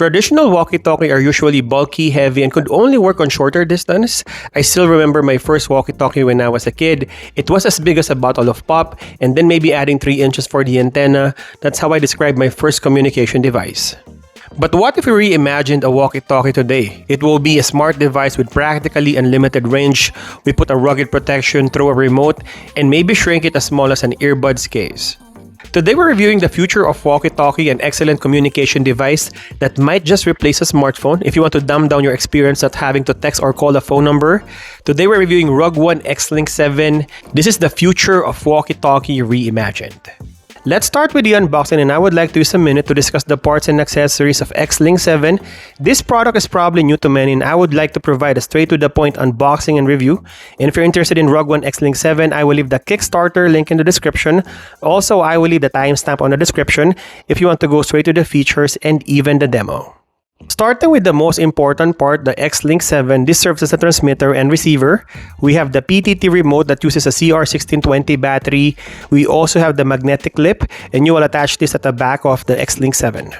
Traditional walkie-talkie are usually bulky, heavy, and could only work on shorter distance. I still remember my first walkie-talkie when I was a kid. It was as big as a bottle of pop, and then maybe adding 3 inches for the antenna. That's how I describe my first communication device. But what if we reimagined a walkie-talkie today? It will be a smart device with practically unlimited range. We put a rugged protection, throw a remote, and maybe shrink it as small as an earbuds case. Today we're reviewing the future of walkie-talkie, an excellent communication device that might just replace a smartphone if you want to dumb down your experience at having to text or call a phone number. Today we're reviewing RugOne XLink 7. This is the future of walkie-talkie reimagined. Let's start with the unboxing, and I would like to use a minute to discuss the parts and accessories of XLink 7. This product is probably new to many, and I would like to provide a straight-to-the-point unboxing and review. And if you're interested in RugOne XLink 7, I will leave the Kickstarter link in the description. Also, I will leave the timestamp on the description if you want to go straight to the features and even the demo. Starting with the most important part, the XLink 7, this serves as a transmitter and receiver. We have the PTT remote that uses a CR1620 battery. We also have the magnetic clip, and you will attach this at the back of the XLink 7.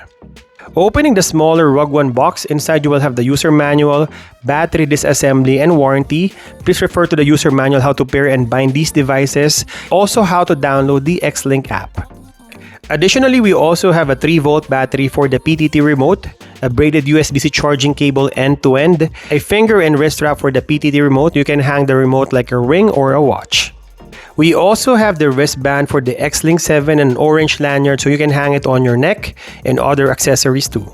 Opening the smaller RugOne box, inside you will have the user manual, battery disassembly, and warranty. Please refer to the user manual how to pair and bind these devices. Also, how to download the XLink app. Additionally, we also have a 3-volt battery for the PTT remote, a braided USB-C charging cable end-to-end, a finger and wrist strap for the PTT remote. You can hang the remote like a ring or a watch. We also have the wristband for the XLink 7 and an orange lanyard so you can hang it on your neck, and other accessories too.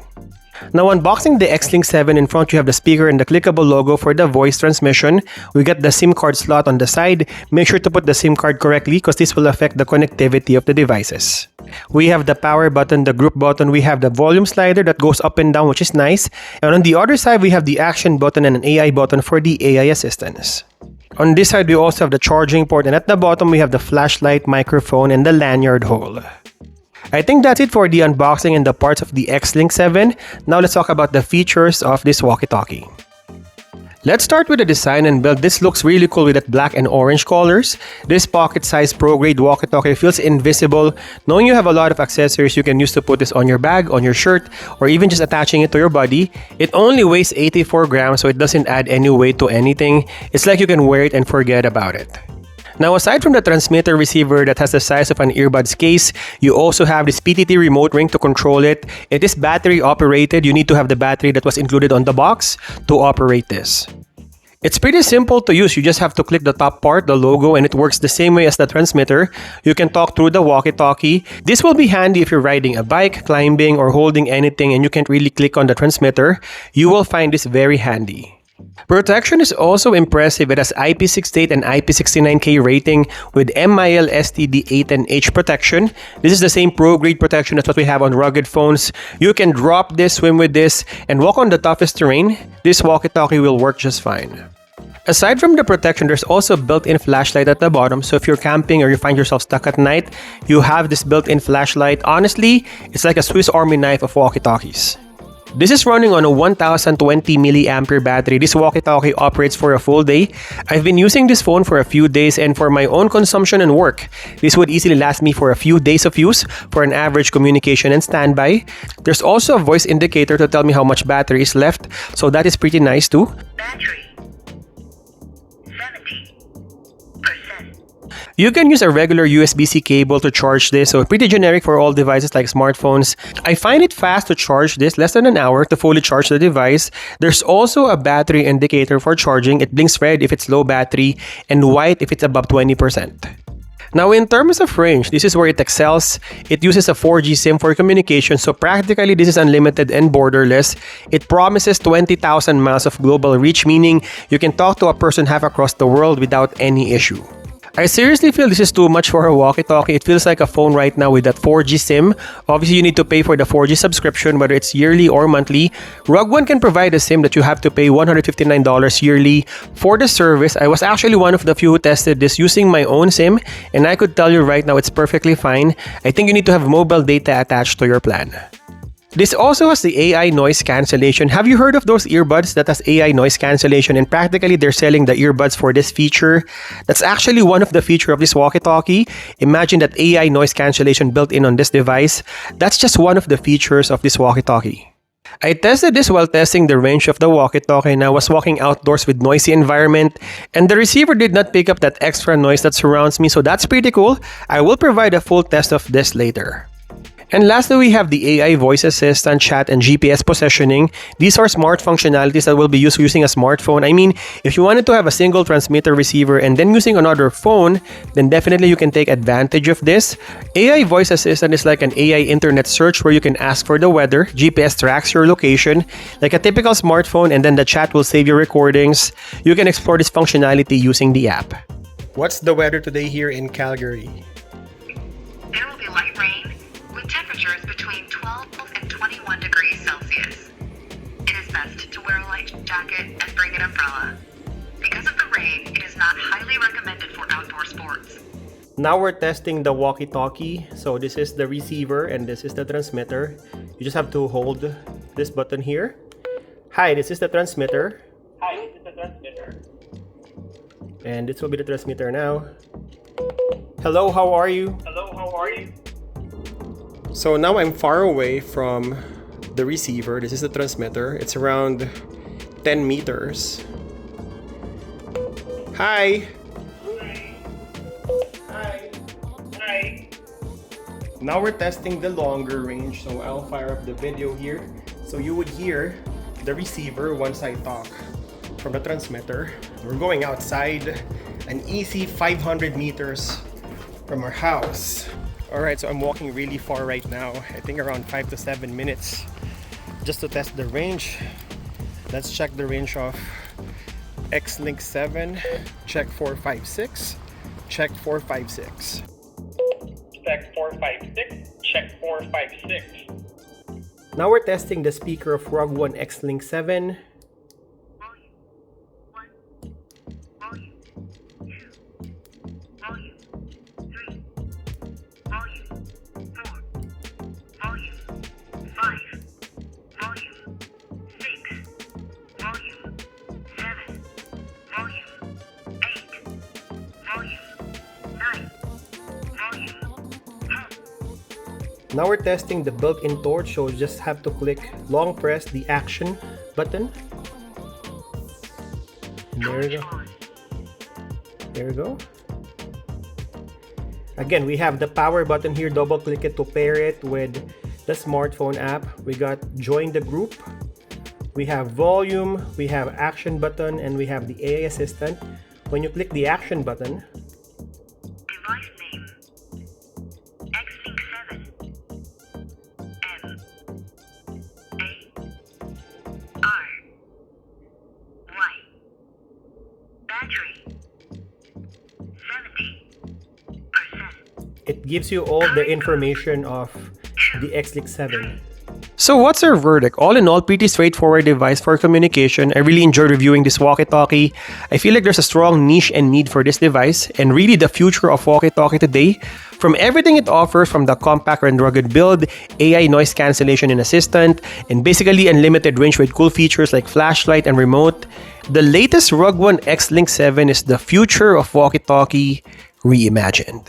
Now, unboxing the XLink 7, in front you have the speaker and the clickable logo for the voice transmission. We got the SIM card slot on the side. Make sure to put the SIM card correctly because this will affect the connectivity of the devices. We have the power button, the group button. We have the volume slider that goes up and down, which is nice. And on the other side, we have the action button and an AI button for the AI assistance. On this side, we also have the charging port, and at the bottom, we have the flashlight, microphone, and the lanyard hole. I think that's it for the unboxing and the parts of the XLink 7. Now let's talk about the features of this walkie-talkie. Let's start with the design and build. This looks really cool with that black and orange colors. This pocket-sized pro-grade walkie-talkie feels invisible. Knowing you have a lot of accessories you can use to put this on your bag, on your shirt, or even just attaching it to your body. It only weighs 84 grams, so it doesn't add any weight to anything. It's like you can wear it and forget about it. Now, aside from the transmitter receiver that has the size of an earbuds case, you also have this PTT remote ring to control it. It is battery operated. You need to have the battery that was included on the box to operate this. It's pretty simple to use. You just have to click the top part, the logo, and it works the same way as the transmitter. You can talk through the walkie-talkie. This will be handy if you're riding a bike, climbing, or holding anything and you can't really click on the transmitter. You will find this very handy. Protection is also impressive. It has IP68 and IP69K rating with MIL STD 8 and H protection. This is the same pro-grade protection as what we have on rugged phones. You can drop this, swim with this, and walk on the toughest terrain. This walkie-talkie will work just fine. Aside from the protection, there's also a built-in flashlight at the bottom. So if you're camping or you find yourself stuck at night, you have this built-in flashlight. Honestly, it's like a Swiss Army knife of walkie-talkies. This is running on a 1020 mAh battery. This walkie-talkie operates for a full day. I've been using this phone for a few days, and for my own consumption and work, this would easily last me for a few days of use for an average communication and standby. There's also a voice indicator to tell me how much battery is left, so that is pretty nice too. Battery 70%. You can use a regular USB-C cable to charge this, so pretty generic for all devices like smartphones. I find it fast to charge this, less than an hour to fully charge the device. There's also a battery indicator for charging. It blinks red if it's low battery and white if it's above 20%. Now, in terms of range, this is where it excels. It uses a 4G SIM for communication, so practically this is unlimited and borderless. It promises 20,000 miles of global reach, meaning you can talk to a person half across the world without any issue. I seriously feel this is too much for a walkie-talkie. It feels like a phone right now with that 4G SIM. Obviously, you need to pay for the 4G subscription, whether it's yearly or monthly. RugOne can provide a SIM that you have to pay $159 yearly for the service. I was actually one of the few who tested this using my own SIM, and I could tell you right now it's perfectly fine. I think you need to have mobile data attached to your plan. This also has the AI noise cancellation. Have you heard of those earbuds that has AI noise cancellation? And practically they're selling the earbuds for this feature. That's actually one of the features of this walkie-talkie. Imagine that AI noise cancellation built in on this device. That's just one of the features of this walkie-talkie. I tested this while testing the range of the walkie-talkie, and I was walking outdoors with noisy environment, and the receiver did not pick up that extra noise that surrounds me, so that's pretty cool. I will provide a full test of this later. And lastly, we have the AI voice assistant, chat, and GPS positioning. These are smart functionalities that will be used using a smartphone. I mean, if you wanted to have a single transmitter receiver and then using another phone, then definitely you can take advantage of this. AI voice assistant is like an AI internet search where you can ask for the weather, GPS tracks your location, like a typical smartphone, and then the chat will save your recordings. You can explore this functionality using the app. What's the weather today here in Calgary? There will be light rain with temperatures between 12 and 21 degrees Celsius. It is best to wear a light jacket and bring an umbrella. Because of the rain, it is not highly recommended for outdoor sports. Now we're testing the walkie-talkie. So this is the receiver and this is the transmitter. You just have to hold this button here. Hi, this is the transmitter. Hi, this is the transmitter. And this will be the transmitter now. Hello, how are you? Hello, how are you? So now I'm far away from the receiver. This is the transmitter. It's around 10 meters. Hi. Hi. Hi. Now we're testing the longer range. So I'll fire up the video here. So you would hear the receiver once I talk from the transmitter. We're going outside an easy 500 meters from our house. Alright, so I'm walking really far right now. I think around 5 to 7 minutes just to test the range. Let's check the range of XLink 7. Check 456. Check 456. Check 456. Check 456. Now we're testing the speaker of RugOne XLink 7. Volume 1, volume 2, volume 3, volume 4, volume 5, volume 6, volume 7, volume 8, volume 9, volume 10. Now we're testing the built-in torch, so you just have to click long press the action button. And there we go. There we go. Again, we have the power button here. Double click it to pair it with the smartphone app. We got join the group. We have volume, we have action button, and we have the AI assistant. When you click the action button, Device name XLink 7 M A R Y Battery 70%. it gives you all the information of the XLink 7. So what's our verdict? All in all, pretty straightforward device for communication. I really enjoyed reviewing this walkie-talkie. I feel like there's a strong niche and need for this device, and really the future of walkie-talkie today. From everything it offers, from the compact and rugged build, AI noise cancellation and assistant, and basically unlimited range with cool features like flashlight and remote, the latest RugOne XLink 7 is the future of walkie-talkie reimagined.